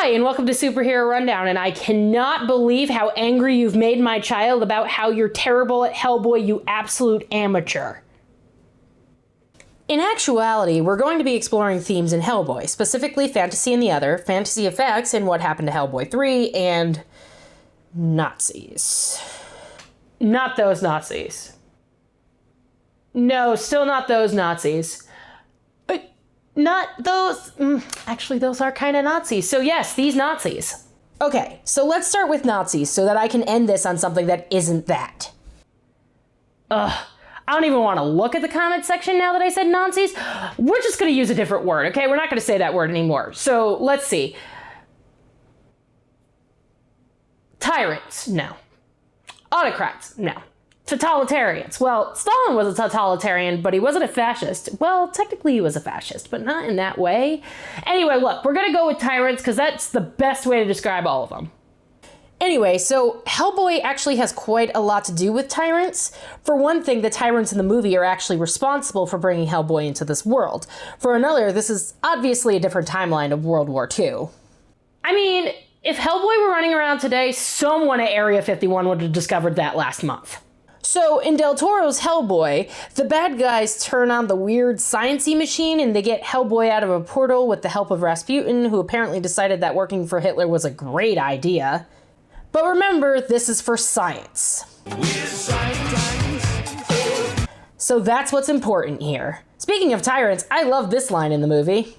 Hi, and welcome to Superhero Rundown, and I cannot believe how angry you've made my child about how you're terrible at Hellboy, you absolute amateur. In actuality, we're going to be exploring themes in Hellboy, specifically fantasy and the other, fantasy effects and what happened to Hellboy 3, and Nazis. Not those Nazis. No, still not those Nazis. Not those... Actually, those are kind of Nazis. So yes, these Nazis. Okay, so let's start with Nazis so that I can end this on something that isn't that. Ugh. I don't even want to look at the comment section now that I said Nazis. We're just going to use a different word, okay? We're not going to say that word anymore. So let's see. Tyrants, no. Autocrats, no. Totalitarians. Well, Stalin was a totalitarian, but he wasn't a fascist. Well, technically he was a fascist, but not in that way. Anyway, look, we're going to go with tyrants because that's the best way to describe all of them. Anyway, so Hellboy actually has quite a lot to do with tyrants. For one thing, the tyrants in the movie are actually responsible for bringing Hellboy into this world. For another, this is obviously a different timeline of World War II. I mean, if Hellboy were running around today, someone at Area 51 would have discovered that last month. So in Del Toro's Hellboy, the bad guys turn on the weird science-y machine and they get Hellboy out of a portal with the help of Rasputin, who apparently decided that working for Hitler was a great idea. But remember, this is for science. So that's what's important here. Speaking of tyrants, I love this line in the movie.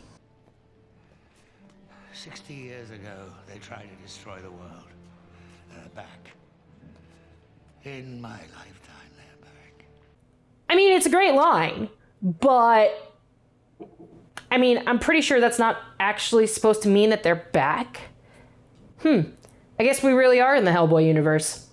60 years ago, they tried to destroy the world. They're back. In my lifetime, they're back. I mean, it's a great line, but... I mean, I'm pretty sure that's not actually supposed to mean that they're back. I guess we really are in the Hellboy universe.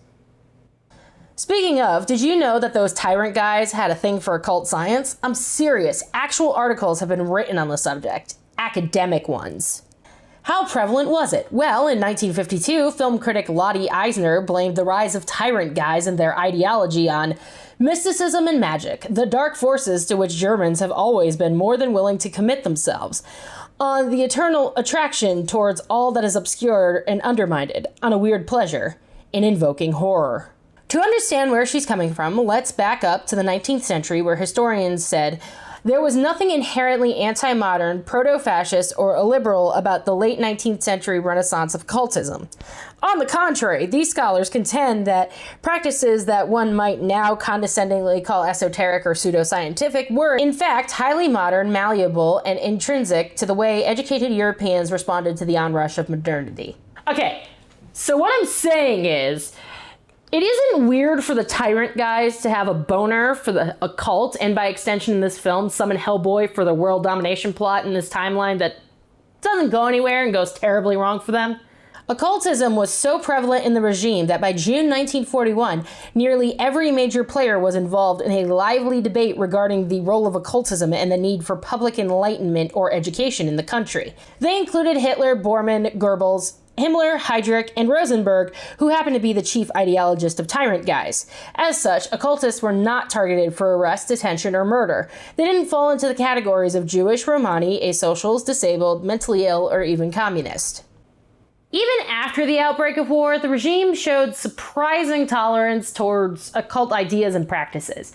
Speaking of, did you know that those tyrant guys had a thing for occult science? I'm serious. Actual articles have been written on the subject. Academic ones. How prevalent was it? Well, in 1952, film critic Lottie Eisner blamed the rise of tyrant guys and their ideology on mysticism and magic, the dark forces to which Germans have always been more than willing to commit themselves, on the eternal attraction towards all that is obscure and undermined, on a weird pleasure in invoking horror. To understand where she's coming from, let's back up to the 19th century where historians said, there was nothing inherently anti-modern, proto-fascist, or illiberal about the late 19th century renaissance of occultism. On the contrary, these scholars contend that practices that one might now condescendingly call esoteric or pseudoscientific were, in fact, highly modern, malleable, and intrinsic to the way educated Europeans responded to the onrush of modernity. Okay, so what I'm saying is, it isn't weird for the tyrant guys to have a boner for the occult, and by extension in this film, summon Hellboy for the world domination plot in this timeline that doesn't go anywhere and goes terribly wrong for them. Occultism was so prevalent in the regime that by June 1941, nearly every major player was involved in a lively debate regarding the role of occultism and the need for public enlightenment or education in the country. They included Hitler, Bormann, Goebbels, Himmler, Heydrich, and Rosenberg, who happened to be the chief ideologist of tyrant guys. As such, occultists were not targeted for arrest, detention, or murder. They didn't fall into the categories of Jewish, Romani, asocials, disabled, mentally ill, or even communist. Even after the outbreak of war, the regime showed surprising tolerance towards occult ideas and practices.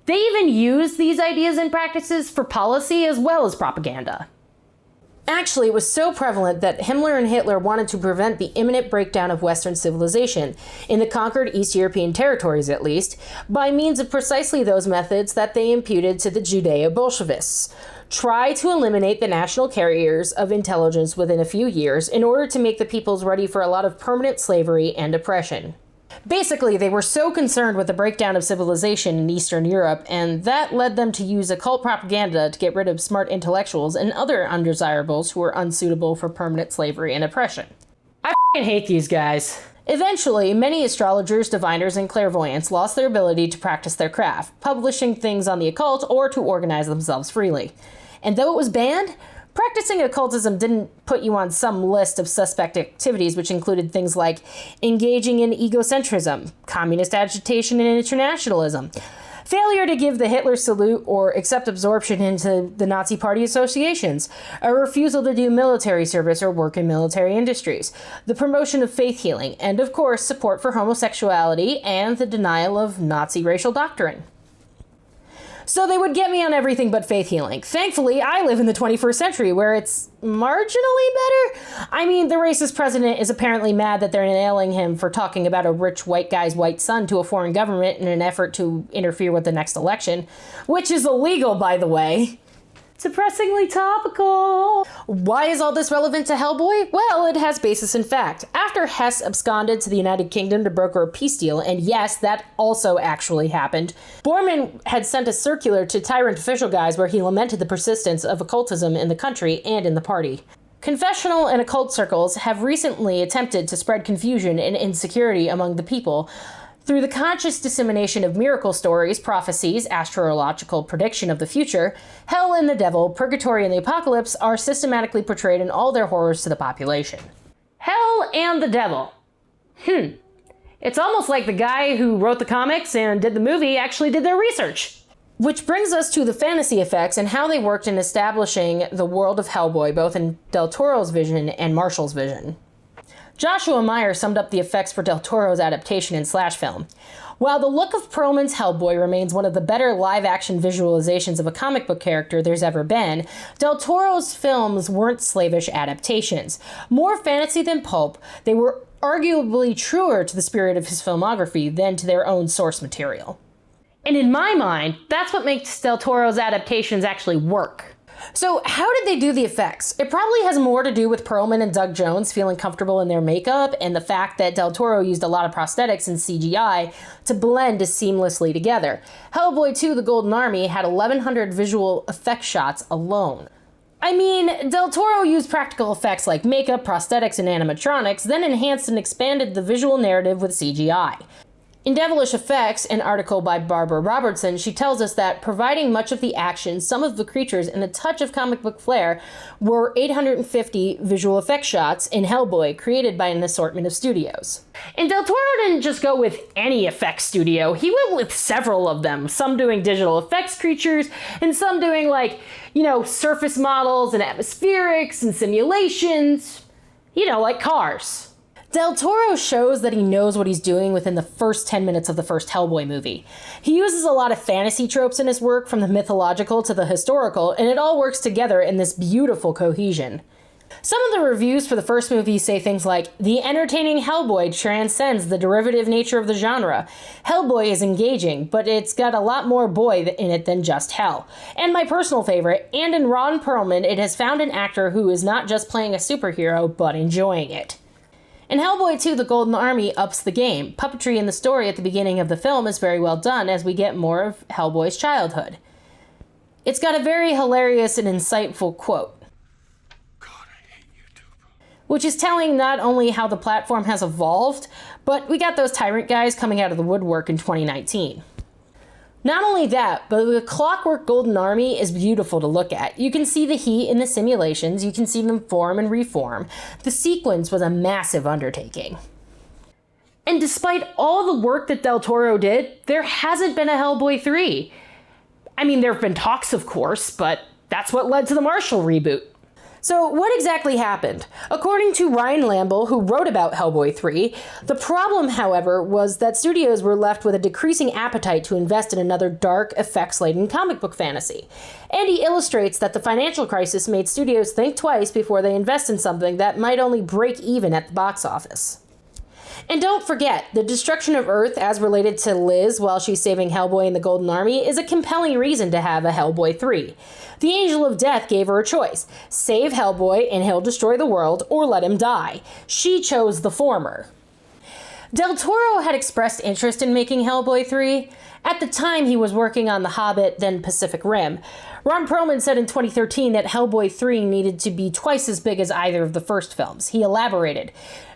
They even used these ideas and practices for policy as well as propaganda. Actually, it was so prevalent that Himmler and Hitler wanted to prevent the imminent breakdown of Western civilization, in the conquered East European territories at least, by means of precisely those methods that they imputed to the Judeo-Bolshevists. Try to eliminate the national carriers of intelligence within a few years in order to make the peoples ready for a lot of permanent slavery and oppression. Basically, they were so concerned with the breakdown of civilization in Eastern Europe, and that led them to use occult propaganda to get rid of smart intellectuals and other undesirables who were unsuitable for permanent slavery and oppression. I f***ing hate these guys. Eventually, many astrologers, diviners, and clairvoyants lost their ability to practice their craft, publishing things on the occult or to organize themselves freely. And though it was banned, practicing occultism didn't put you on some list of suspect activities, which included things like engaging in egocentrism, communist agitation and internationalism, failure to give the Hitler salute or accept absorption into the Nazi Party associations, a refusal to do military service or work in military industries, the promotion of faith healing, and of course support for homosexuality and the denial of Nazi racial doctrine. So they would get me on everything but faith healing. Thankfully, I live in the 21st century where it's marginally better. I mean, the racist president is apparently mad that they're nailing him for talking about a rich white guy's white son to a foreign government in an effort to interfere with the next election, which is illegal, by the way. Depressingly topical. Why is all this relevant to Hellboy? Well, it has basis in fact. After Hess absconded to the United Kingdom to broker a peace deal, and yes, that also actually happened, Borman had sent a circular to tyrant official guys where he lamented the persistence of occultism in the country and in the party. Confessional and occult circles have recently attempted to spread confusion and insecurity among the people through the conscious dissemination of miracle stories, prophecies, astrological prediction of the future. Hell and the devil, purgatory and the apocalypse are systematically portrayed in all their horrors to the population. Hell and the devil. It's almost like the guy who wrote the comics and did the movie actually did their research. Which brings us to the fantasy effects and how they worked in establishing the world of Hellboy, both in Del Toro's vision and Marshall's vision. Joshua Meyer summed up the effects for Del Toro's adaptation in Slash Film. While the look of Perlman's Hellboy remains one of the better live-action visualizations of a comic book character there's ever been, Del Toro's films weren't slavish adaptations. More fantasy than pulp, they were arguably truer to the spirit of his filmography than to their own source material. And in my mind, that's what makes Del Toro's adaptations actually work. So how did they do the effects? It probably has more to do with Perlman and Doug Jones feeling comfortable in their makeup and the fact that Del Toro used a lot of prosthetics and CGI to blend seamlessly together. Hellboy 2: The Golden Army had 1,100 visual effect shots alone. I mean, Del Toro used practical effects like makeup, prosthetics, and animatronics, then enhanced and expanded the visual narrative with CGI. In Devilish Effects, an article by Barbara Robertson, she tells us that providing much of the action, some of the creatures, and a touch of comic book flair were 850 visual effect shots in Hellboy, created by an assortment of studios. And Del Toro didn't just go with any effects studio, he went with several of them, some doing digital effects creatures, and some doing surface models and atmospherics and simulations, like cars. Del Toro shows that he knows what he's doing within the first 10 minutes of the first Hellboy movie. He uses a lot of fantasy tropes in his work, from the mythological to the historical, and it all works together in this beautiful cohesion. Some of the reviews for the first movie say things like, "The entertaining Hellboy transcends the derivative nature of the genre. Hellboy is engaging, but it's got a lot more boy in it than just hell." And my personal favorite, and in Ron Perlman, it has found an actor who is not just playing a superhero, but enjoying it. In Hellboy 2: The Golden Army ups the game. Puppetry in the story at the beginning of the film is very well done as we get more of Hellboy's childhood. It's got a very hilarious and insightful quote, God, I hate you too. which is telling not only how the platform has evolved, but we got those tyrant guys coming out of the woodwork in 2019. Not only that, but the Clockwork Golden Army is beautiful to look at. You can see the heat in the simulations, you can see them form and reform. The sequence was a massive undertaking. And despite all the work that Del Toro did, there hasn't been a Hellboy 3. I mean, there have been talks, of course, but that's what led to the Marshall reboot. So what exactly happened? According to Ryan Lamble, who wrote about Hellboy 3, the problem, however, was that studios were left with a decreasing appetite to invest in another dark, effects-laden comic book fantasy. And he illustrates that the financial crisis made studios think twice before they invest in something that might only break even at the box office. And don't forget, the destruction of Earth as related to Liz while she's saving Hellboy and the Golden Army is a compelling reason to have a Hellboy 3. The Angel of Death gave her a choice: save Hellboy and he'll destroy the world, or let him die. She chose the former. Del Toro had expressed interest in making Hellboy 3. At the time, he was working on The Hobbit, then Pacific Rim. Ron Perlman said in 2013 that Hellboy 3 needed to be twice as big as either of the first films. He elaborated,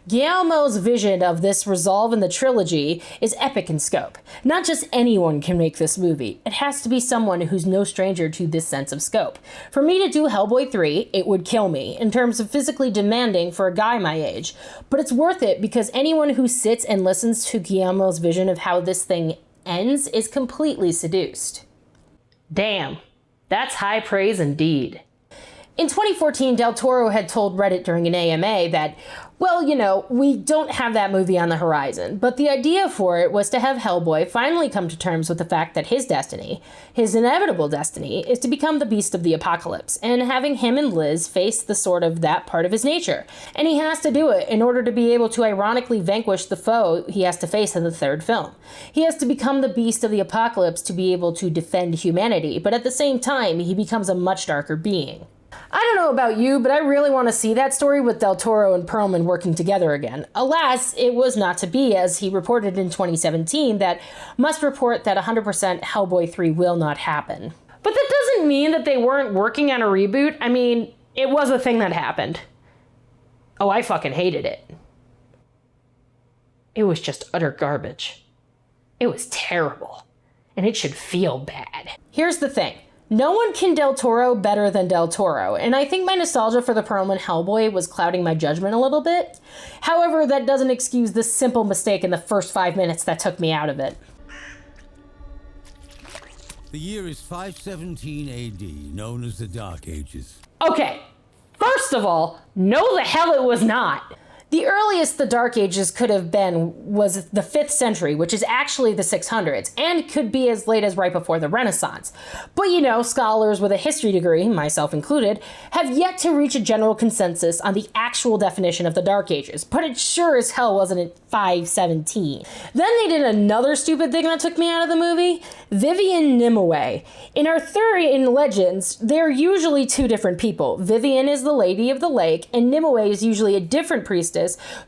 "Guillermo's vision of this resolve in the trilogy is epic in scope. Not just anyone can make this movie. It has to be someone who's no stranger to this sense of scope. For me to do Hellboy 3, it would kill me, in terms of physically demanding for a guy my age. But it's worth it because anyone who sits and listens to Guillermo's vision of how this thing ends is completely seduced. Damn, that's high praise indeed. In 2014, Del Toro had told Reddit during an AMA that, well, we don't have that movie on the horizon, but the idea for it was to have Hellboy finally come to terms with the fact that his destiny, his inevitable destiny, is to become the beast of the apocalypse, and having him and Liz face the sort of that part of his nature. And he has to do it in order to be able to ironically vanquish the foe he has to face in the third film. He has to become the beast of the apocalypse to be able to defend humanity, but at the same time, he becomes a much darker being. I don't know about you, but I really want to see that story with Del Toro and Perlman working together again. Alas, it was not to be, as he reported in 2017 that must report that 100% Hellboy 3 will not happen. But that doesn't mean that they weren't working on a reboot. I mean, it was a thing that happened. Oh, I fucking hated it. It was just utter garbage. It was terrible. And it should feel bad. Here's the thing. No one can Del Toro better than Del Toro, and I think my nostalgia for the Perlman Hellboy was clouding my judgment a little bit. However, that doesn't excuse this simple mistake in the first 5 minutes that took me out of it. The year is 517 AD, known as the Dark Ages. Okay, first of all, no the hell it was not. The earliest the Dark Ages could have been was the 5th century, which is actually the 600s, and could be as late as right before the Renaissance. But scholars with a history degree, myself included, have yet to reach a general consensus on the actual definition of the Dark Ages, but it sure as hell wasn't at 517. Then they did another stupid thing that took me out of the movie. Vivian Nimue. In Arthurian legends, they're usually two different people. Vivian is the Lady of the Lake, and Nimue is usually a different priestess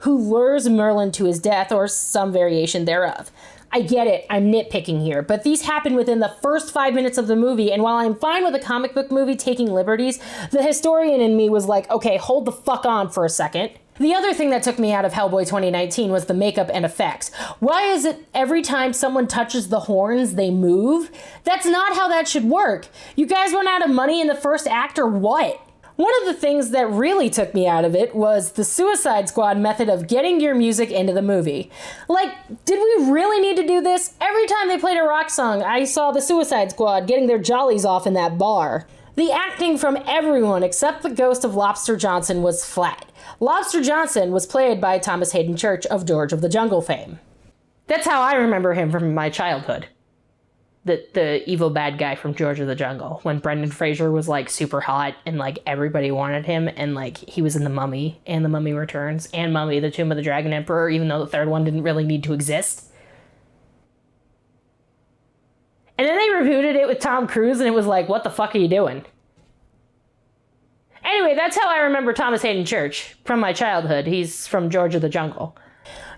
who lures Merlin to his death or some variation thereof. I get it, I'm nitpicking here, but these happen within the first 5 minutes of the movie, and while I'm fine with a comic book movie taking liberties, the historian in me was like, okay, hold the fuck on for a second. The other thing that took me out of Hellboy 2019 was the makeup and effects. Why is it every time someone touches the horns, they move? That's not how that should work. You guys run out of money in the first act or what? One of the things that really took me out of it was the Suicide Squad method of getting your music into the movie. Like, did we really need to do this? Every time they played a rock song, I saw the Suicide Squad getting their jollies off in that bar. The acting from everyone except the ghost of Lobster Johnson was flat. Lobster Johnson was played by Thomas Hayden Church of George of the Jungle fame. That's how I remember him from my childhood. The evil bad guy from George of the Jungle, when Brendan Fraser was super hot and everybody wanted him, and he was in The Mummy and The Mummy Returns and Mummy, the Tomb of the Dragon Emperor, even though the third one didn't really need to exist. And then they rebooted it with Tom Cruise and it was what the fuck are you doing? Anyway, that's how I remember Thomas Hayden Church from my childhood. He's from George of the Jungle.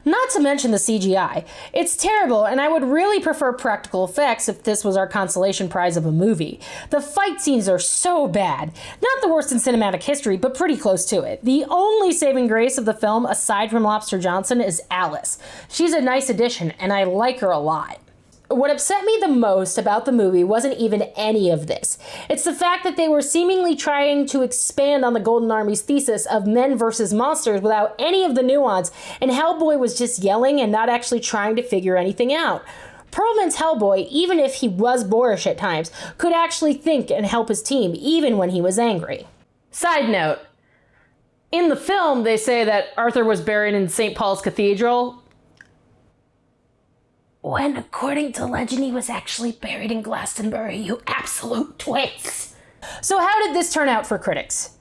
Not to mention the CGI. It's terrible, and I would really prefer practical effects if this was our consolation prize of a movie. The fight scenes are so bad. Not the worst in cinematic history, but pretty close to it. The only saving grace of the film, aside from Lobster Johnson, is Alice. She's a nice addition, and I like her a lot. What upset me the most about the movie wasn't even any of this. It's the fact that they were seemingly trying to expand on the Golden Army's thesis of men versus monsters without any of the nuance, and Hellboy was just yelling and not actually trying to figure anything out. Perlman's Hellboy, even if he was boorish at times, could actually think and help his team, even when he was angry. Side note, in the film they say that Arthur was buried in St. Paul's Cathedral, when, according to legend, he was actually buried in Glastonbury, you absolute twits. So how did this turn out for critics?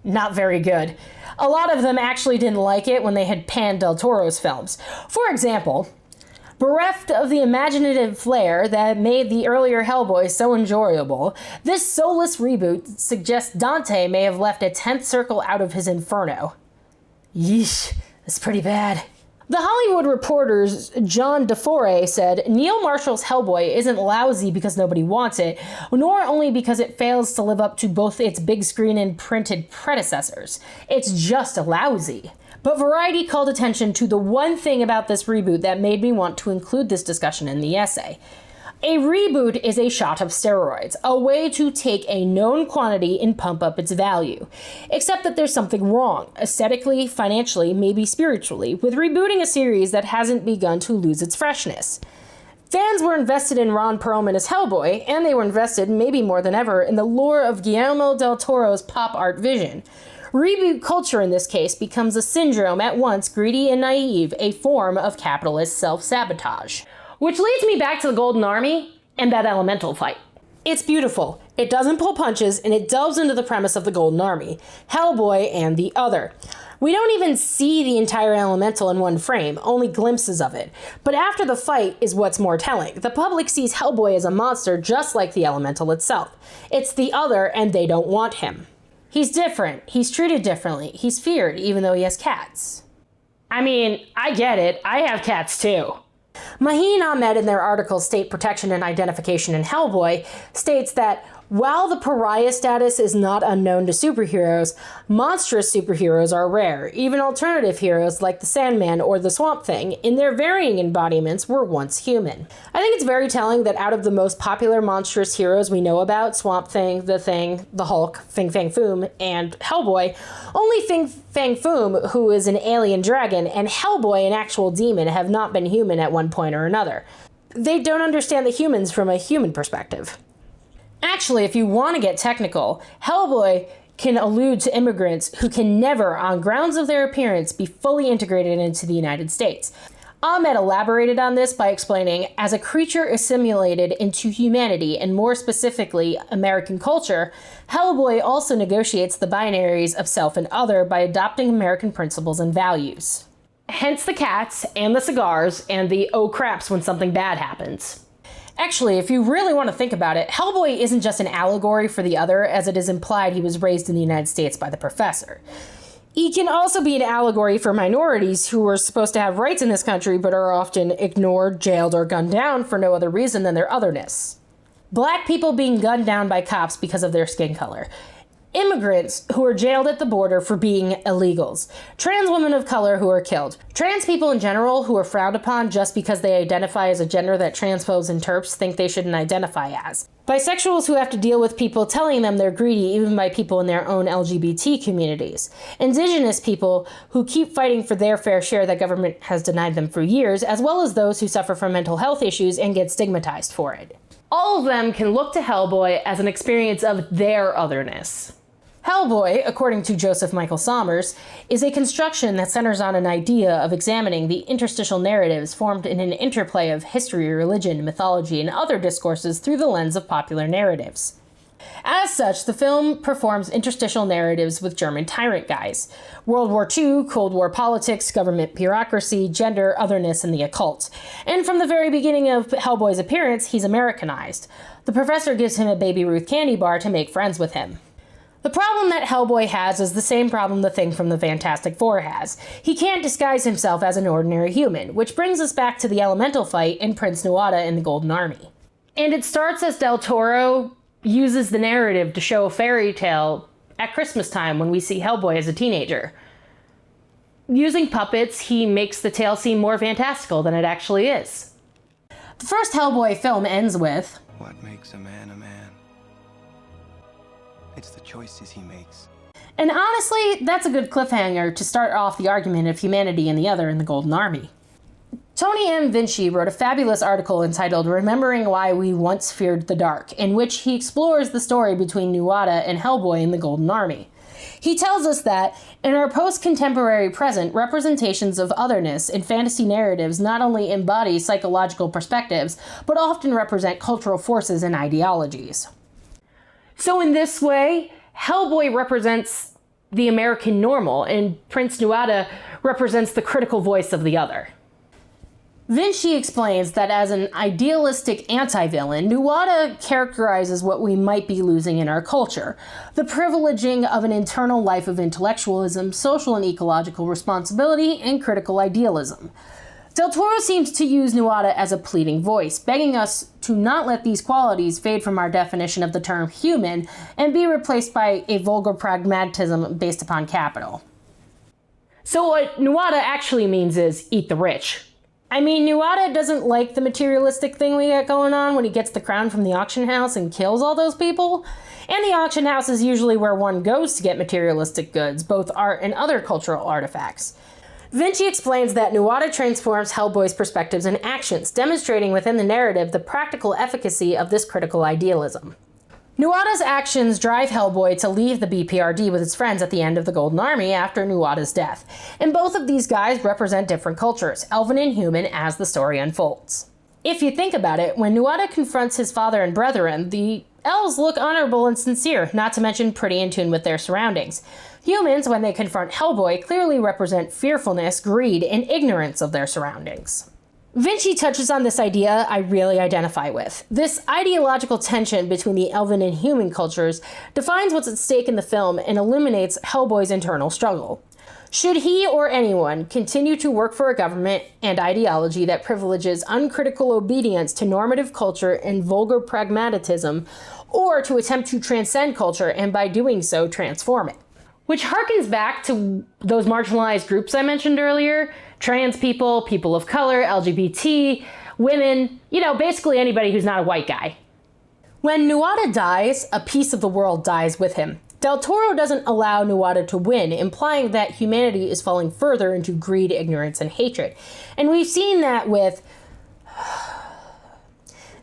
Not very good. A lot of them actually didn't like it when they had panned Del Toro's films. For example, bereft of the imaginative flair that made the earlier Hellboy so enjoyable, this soulless reboot suggests Dante may have left a 10th circle out of his inferno. Yeesh, that's pretty bad. The Hollywood Reporter's John DeFore said, Neil Marshall's Hellboy isn't lousy because nobody wants it, nor only because it fails to live up to both its big screen and printed predecessors. It's just lousy. But Variety called attention to the one thing about this reboot that made me want to include this discussion in the essay. A reboot is a shot of steroids, a way to take a known quantity and pump up its value. Except that there's something wrong, aesthetically, financially, maybe spiritually, with rebooting a series that hasn't begun to lose its freshness. Fans were invested in Ron Perlman as Hellboy, and they were invested, maybe more than ever, in the lore of Guillermo del Toro's pop art vision. Reboot culture in this case becomes a syndrome at once greedy and naive, a form of capitalist self-sabotage. Which leads me back to the Golden Army and that elemental fight. It's beautiful. It doesn't pull punches, and it delves into the premise of the Golden Army, Hellboy and the Other. We don't even see the entire elemental in one frame, only glimpses of it. But after the fight is what's more telling. The public sees Hellboy as a monster just like the elemental itself. It's the Other, and they don't want him. He's different. He's treated differently. He's feared, even though he has cats. I mean, I get it. I have cats too. Maaheen Ahmed, in their article State Protection and Identification in Hellboy, states that while the pariah status is not unknown to superheroes, monstrous superheroes are rare. Even alternative heroes like the Sandman or the Swamp Thing, in their varying embodiments, were once human. I think it's very telling that out of the most popular monstrous heroes we know about, Swamp Thing, the Hulk, Fin Fang Foom, and Hellboy, only Fin Fang Foom, who is an alien dragon, and Hellboy, an actual demon, have not been human at one point or another. They don't understand the humans from a human perspective. Actually, if you want to get technical, Hellboy can allude to immigrants who can never, on grounds of their appearance, be fully integrated into the United States. Ahmed elaborated on this by explaining, as a creature assimilated into humanity, and more specifically, American culture, Hellboy also negotiates the binaries of self and other by adopting American principles and values. Hence the cats, and the cigars, and the oh craps when something bad happens. Actually, if you really want to think about it, Hellboy isn't just an allegory for the Other, as it is implied he was raised in the United States by the Professor. He can also be an allegory for minorities who are supposed to have rights in this country but are often ignored, jailed, or gunned down for no other reason than their otherness. Black people being gunned down by cops because of their skin color. Immigrants who are jailed at the border for being illegals. Trans women of color who are killed. Trans people in general who are frowned upon just because they identify as a gender that transphobes and terps think they shouldn't identify as. Bisexuals who have to deal with people telling them they're greedy even by people in their own LGBT communities. Indigenous people who keep fighting for their fair share that government has denied them for years, as well as those who suffer from mental health issues and get stigmatized for it. All of them can look to Hellboy as an experience of their otherness. Hellboy, according to Joseph Michael Sommers, is a construction that centers on an idea of examining the interstitial narratives formed in an interplay of history, religion, mythology, and other discourses through the lens of popular narratives. As such, the film performs interstitial narratives with German tyrant guys, World War II, Cold War politics, government bureaucracy, gender, otherness, and the occult. And from the very beginning of Hellboy's appearance, he's Americanized. The Professor gives him a Baby Ruth candy bar to make friends with him. The problem that Hellboy has is the same problem the Thing from the Fantastic Four has. He can't disguise himself as an ordinary human, which brings us back to the elemental fight in Prince Nuada in the Golden Army. And it starts as Del Toro uses the narrative to show a fairy tale at Christmas time when we see Hellboy as a teenager. Using puppets, he makes the tale seem more fantastical than it actually is. The first Hellboy film ends with, "What makes a man a man? It's the choices he makes." And honestly, that's a good cliffhanger to start off the argument of humanity and the other in the Golden Army. Tony M. Vinci wrote a fabulous article entitled Remembering Why We Once Feared the Dark, in which he explores the story between Nuada and Hellboy in the Golden Army. He tells us that, in our post-contemporary present, representations of otherness in fantasy narratives not only embody psychological perspectives, but often represent cultural forces and ideologies. So in this way, Hellboy represents the American normal, and Prince Nuada represents the critical voice of the other. Vinci explains that as an idealistic anti-villain, Nuada characterizes what we might be losing in our culture, the privileging of an internal life of intellectualism, social and ecological responsibility, and critical idealism. Del Toro seems to use Nuada as a pleading voice, begging us to not let these qualities fade from our definition of the term human and be replaced by a vulgar pragmatism based upon capital. So what Nuada actually means is eat the rich. I mean, Nuada doesn't like the materialistic thing we got going on when he gets the crown from the auction house and kills all those people. And the auction house is usually where one goes to get materialistic goods, both art and other cultural artifacts. Vinci explains that Nuada transforms Hellboy's perspectives and actions, demonstrating within the narrative the practical efficacy of this critical idealism. Nuada's actions drive Hellboy to leave the BPRD with his friends at the end of the Golden Army after Nuada's death, and both of these guys represent different cultures, elven and human, as the story unfolds. If you think about it, when Nuada confronts his father and brethren, the elves look honorable and sincere, not to mention pretty in tune with their surroundings. Humans, when they confront Hellboy, clearly represent fearfulness, greed, and ignorance of their surroundings. Vinci touches on this idea I really identify with. This ideological tension between the elven and human cultures defines what's at stake in the film and illuminates Hellboy's internal struggle. Should he or anyone continue to work for a government and ideology that privileges uncritical obedience to normative culture and vulgar pragmatism, or to attempt to transcend culture and by doing so transform it? Which harkens back to those marginalized groups I mentioned earlier: trans people, people of color, LGBT, women, basically anybody who's not a white guy. When Nuada dies, a piece of the world dies with him. Del Toro doesn't allow Nuada to win, implying that humanity is falling further into greed, ignorance, and hatred. And we've seen that with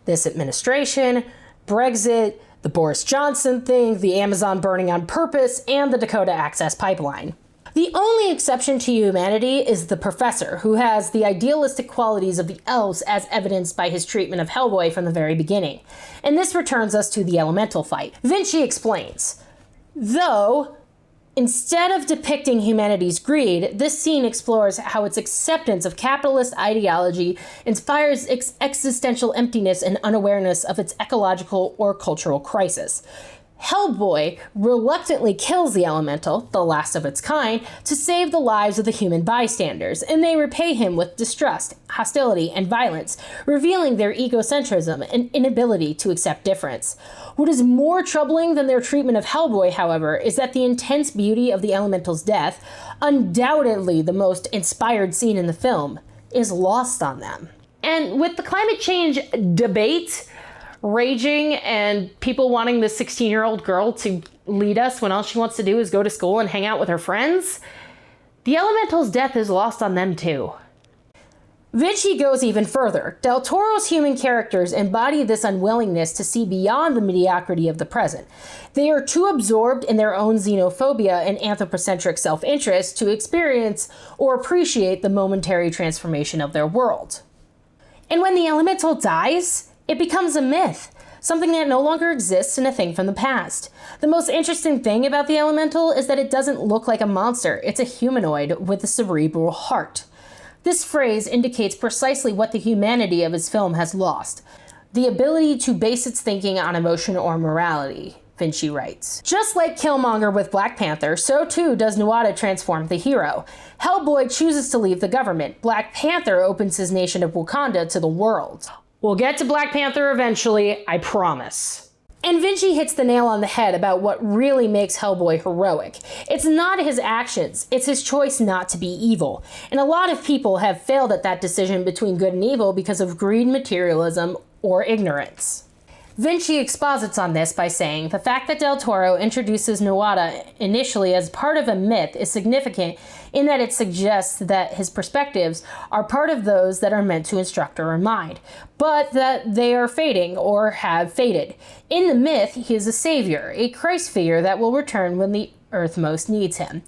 this administration, Brexit, the Boris Johnson thing, the Amazon burning on purpose, and the Dakota Access Pipeline. The only exception to humanity is the Professor, who has the idealistic qualities of the elves as evidenced by his treatment of Hellboy from the very beginning. And this returns us to the elemental fight. Vinci explains, though, instead of depicting humanity's greed, this scene explores how its acceptance of capitalist ideology inspires existential emptiness and unawareness of its ecological or cultural crisis. Hellboy reluctantly kills the elemental, the last of its kind, to save the lives of the human bystanders, and they repay him with distrust, hostility, and violence, revealing their egocentrism and inability to accept difference. What is more troubling than their treatment of Hellboy, however, is that the intense beauty of the elemental's death, undoubtedly the most inspired scene in the film, is lost on them. And with the climate change debate raging and people wanting this 16-year-old girl to lead us when all she wants to do is go to school and hang out with her friends, the elemental's death is lost on them too. Vinci goes even further. Del Toro's human characters embody this unwillingness to see beyond the mediocrity of the present. They are too absorbed in their own xenophobia and anthropocentric self-interest to experience or appreciate the momentary transformation of their world. And when the elemental dies, it becomes a myth, something that no longer exists and a thing from the past. The most interesting thing about the elemental is that it doesn't look like a monster. It's a humanoid with a cerebral heart. This phrase indicates precisely what the humanity of his film has lost: the ability to base its thinking on emotion or morality, Vinci writes. Just like Killmonger with Black Panther, so too does Nuada transform the hero. Hellboy chooses to leave the government. Black Panther opens his nation of Wakanda to the world. We'll get to Black Panther eventually, I promise. And Vinci hits the nail on the head about what really makes Hellboy heroic. It's not his actions, it's his choice not to be evil. And a lot of people have failed at that decision between good and evil because of greed, materialism, or ignorance. Vinci exposits on this by saying, the fact that Del Toro introduces Nuada initially as part of a myth is significant in that it suggests that his perspectives are part of those that are meant to instruct or remind, but that they are fading or have faded. In the myth, he is a savior, a Christ figure that will return when the earth most needs him.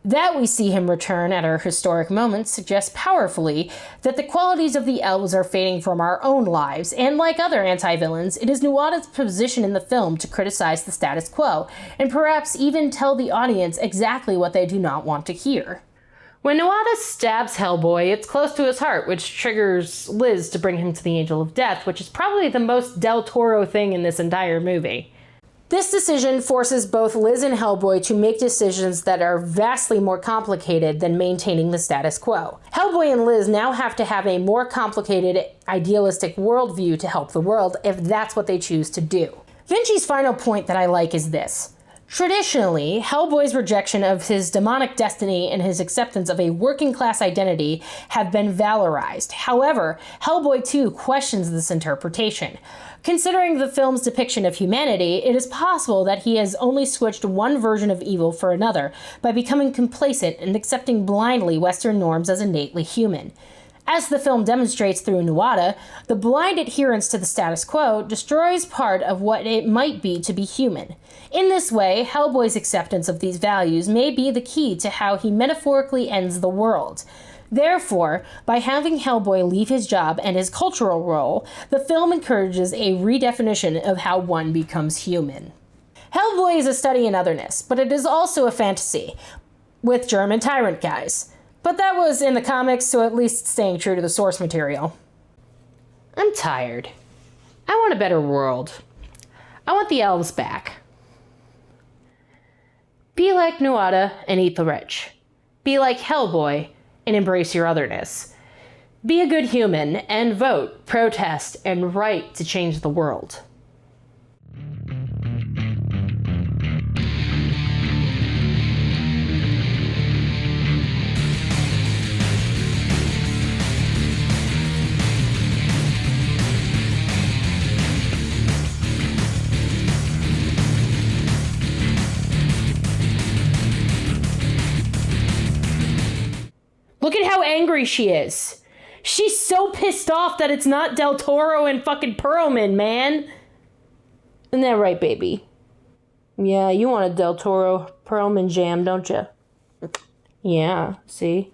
That we see him return at our historic moments suggests powerfully that the qualities of the elves are fading from our own lives, and like other anti-villains, it is Nuada's position in the film to criticize the status quo, and perhaps even tell the audience exactly what they do not want to hear. When Nuada stabs Hellboy, it's close to his heart, which triggers Liz to bring him to the Angel of Death, which is probably the most Del Toro thing in this entire movie. This decision forces both Liz and Hellboy to make decisions that are vastly more complicated than maintaining the status quo. Hellboy and Liz now have to have a more complicated, idealistic worldview to help the world if that's what they choose to do. Vinci's final point that I like is this: Traditionally, Hellboy's rejection of his demonic destiny and his acceptance of a working-class identity have been valorized. However, Hellboy 2 questions this interpretation. Considering the film's depiction of humanity, it is possible that he has only switched one version of evil for another by becoming complacent and accepting blindly Western norms as innately human. As the film demonstrates through Nuada, the blind adherence to the status quo destroys part of what it might be to be human. In this way, Hellboy's acceptance of these values may be the key to how he metaphorically ends the world. Therefore, by having Hellboy leave his job and his cultural role, the film encourages a redefinition of how one becomes human. Hellboy is a study in otherness, but it is also a fantasy, with German tyrant guys. But that was in the comics, so at least staying true to the source material. I'm tired. I want a better world. I want the elves back. Be like Nuada and eat the rich. Be like Hellboy and embrace your otherness. Be a good human and vote, protest, and write to change the world. Look at how angry she is. She's so pissed off that it's not Del Toro and fucking Perlman, man. Isn't that right, baby? Yeah, you want a Del Toro Perlman jam, don't you? Yeah, see?